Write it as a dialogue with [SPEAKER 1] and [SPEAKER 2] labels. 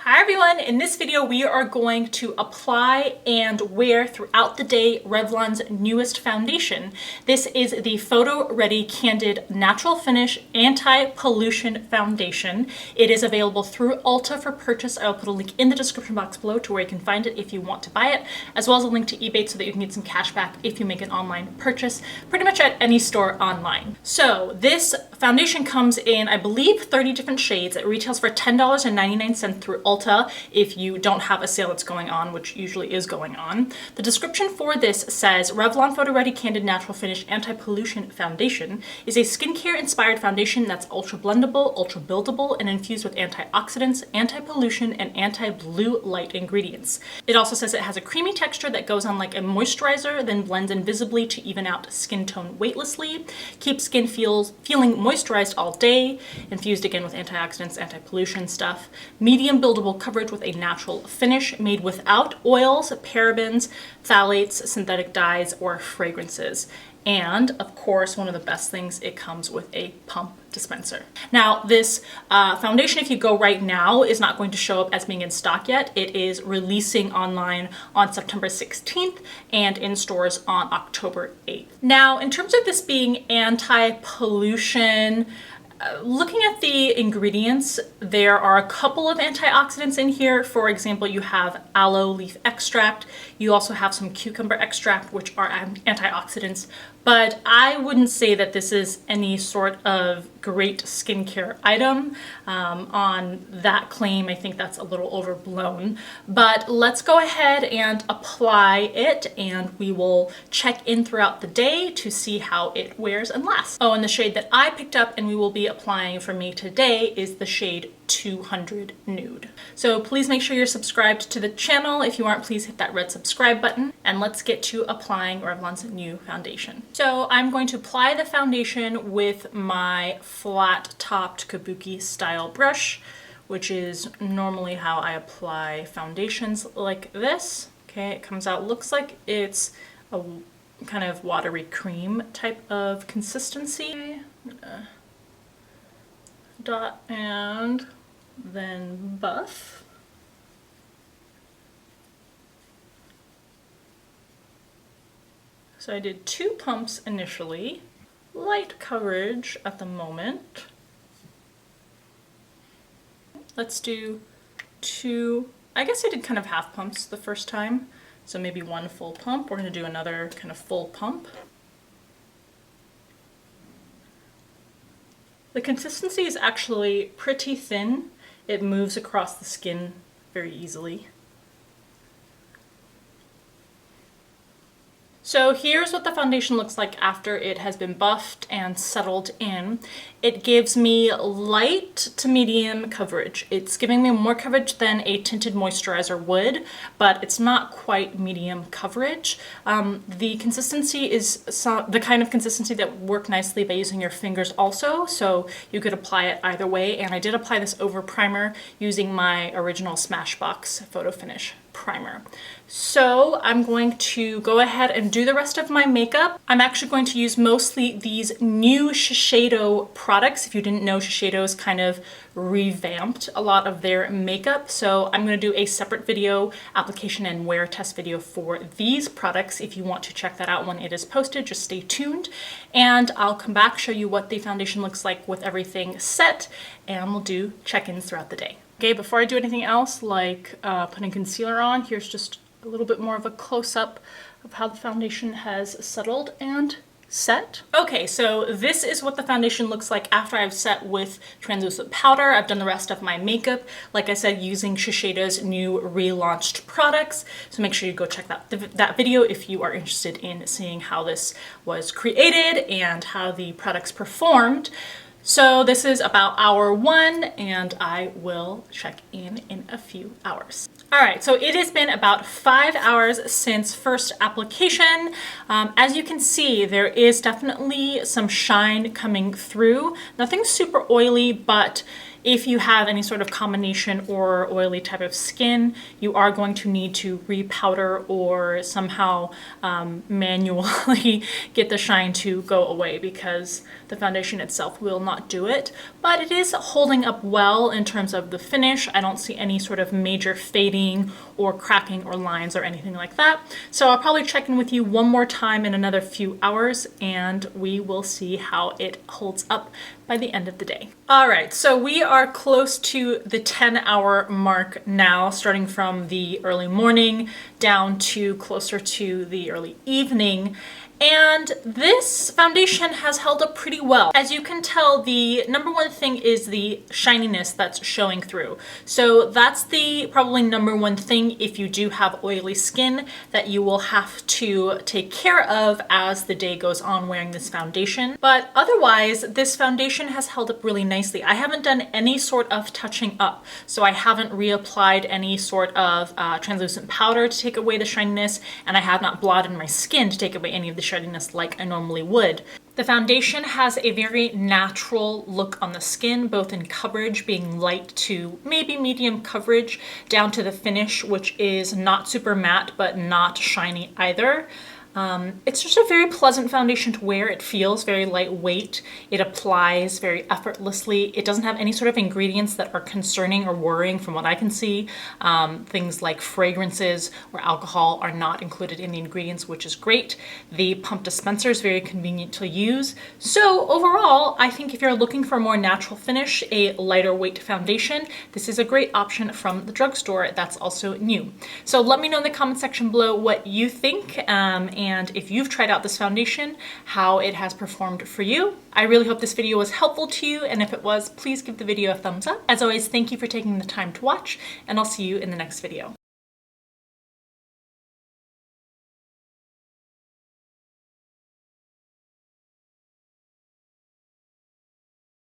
[SPEAKER 1] Hi everyone, in this video we are going to apply and wear throughout the day Revlon's newest foundation. This is the Photo Ready Candid Natural Finish Anti-Pollution Foundation. It is available through Ulta for purchase. I will put a link in the description box below to where you can find it if you want to buy it, as well as a link to eBay so that you can get some cash back if you make an online purchase, pretty much at any store online. So this foundation comes in, I believe, 30 different shades. It retails for $10.99 through Ulta if you don't have a sale that's going on, which usually is going on. The description for this says, Revlon Photo Ready Candid Natural Finish Anti-Pollution Foundation is a skincare inspired foundation that's ultra blendable, ultra buildable, and infused with antioxidants, anti-pollution, and anti-blue light ingredients. It also says it has a creamy texture that goes on like a moisturizer, then blends invisibly to even out skin tone weightlessly, keeps skin feeling moisturized all day, infused again with antioxidants, anti-pollution stuff, medium buildable coverage with a natural finish, made without oils, parabens, phthalates, synthetic dyes, or fragrances. And of course, one of the best things, it comes with a pump dispenser. Now this foundation, if you go right now, is not going to show up as being in stock yet. It is releasing online on September 16th and in stores on October 8th. Now, in terms of this being anti-pollution, looking at the ingredients, there are a couple of antioxidants in here. For example, you have aloe leaf extract. You also have some cucumber extract, which are antioxidants. But I wouldn't say that this is any sort of great skincare item. On that claim, I think that's a little overblown. But let's go ahead and apply it, and we will check in throughout the day to see how it wears and lasts. Oh, and the shade that I picked up and we will be applying for me today is the shade 200 Nude. So please make sure you're subscribed to the channel. If you aren't, please hit that red subscribe button, and let's get to applying Revlon's new foundation. So I'm going to apply the foundation with my flat topped kabuki style brush, which is normally how I apply foundations like this. Okay, it comes out, looks like it's a kind of watery cream type of consistency. I'm gonna dot and then buff. So I did 2 pumps initially, light coverage at the moment. Let's do 2, I guess I did kind of half pumps the first time, so maybe 1 full pump. We're going to do another kind of full pump. The consistency is actually pretty thin. It moves across the skin very easily. So here's what the foundation looks like after it has been buffed and settled in. It gives me light to medium coverage. It's giving me more coverage than a tinted moisturizer would, but it's not quite medium coverage. The consistency is the kind of consistency that would work nicely by using your fingers also, so you could apply it either way. And I did apply this over primer using my original Smashbox Photo Finish primer. So I'm going to go ahead and do the rest of my makeup. I'm actually going to use mostly these new Shiseido products. If you didn't know, Shiseido's kind of revamped a lot of their makeup. So I'm going to do a separate video, application and wear test video for these products. If you want to check that out when it is posted, just stay tuned. And I'll come back, show you what the foundation looks like with everything set, and we'll do check-ins throughout the day. Okay, before I do anything else, like putting concealer on, here's just a little bit more of a close-up of how the foundation has settled and set. Okay, so this is what the foundation looks like after I've set with translucent powder. I've done the rest of my makeup, like I said, using Shiseido's new relaunched products. So make sure you go check that video if you are interested in seeing how this was created and how the products performed. So this is about hour 1, and I will check in a few hours. All right, so it has been about 5 hours since first application. As you can see, there is definitely some shine coming through. Nothing super oily, but If you have any sort of combination or oily type of skin, you are going to need to repowder or somehow manually get the shine to go away, because the foundation itself will not do it. But it is holding up well in terms of the finish. I don't see any sort of major fading or cracking or lines or anything like that. So I'll probably check in with you one more time in another few hours, and we will see how it holds up by the end of the day. All right, so we are close to the 10-hour mark now, starting from the early morning down to closer to the early evening. And this foundation has held up pretty well. As you can tell, the number one thing is the shininess that's showing through. So that's the probably number one thing if you do have oily skin that you will have to take care of as the day goes on wearing this foundation. But otherwise, this foundation has held up really nicely. I haven't done any sort of touching up. So I haven't reapplied any sort of translucent powder to take away the shininess, and I have not blotted my skin to take away any of the shininess like I normally would. The foundation has a very natural look on the skin, both in coverage, being light to maybe medium coverage, down to the finish, which is not super matte, but not shiny either. It's just a very pleasant foundation to wear. It feels very lightweight. It applies very effortlessly. It doesn't have any sort of ingredients that are concerning or worrying from what I can see. Things like fragrances or alcohol are not included in the ingredients, which is great. The pump dispenser is very convenient to use. So overall, I think if you're looking for a more natural finish, a lighter weight foundation, this is a great option from the drugstore that's also new. So let me know in the comment section below what you think, and if you've tried out this foundation, how it has performed for you. I really hope this video was helpful to you, and if it was, please give the video a thumbs up. As always, thank you for taking the time to watch, and I'll see you in the next video.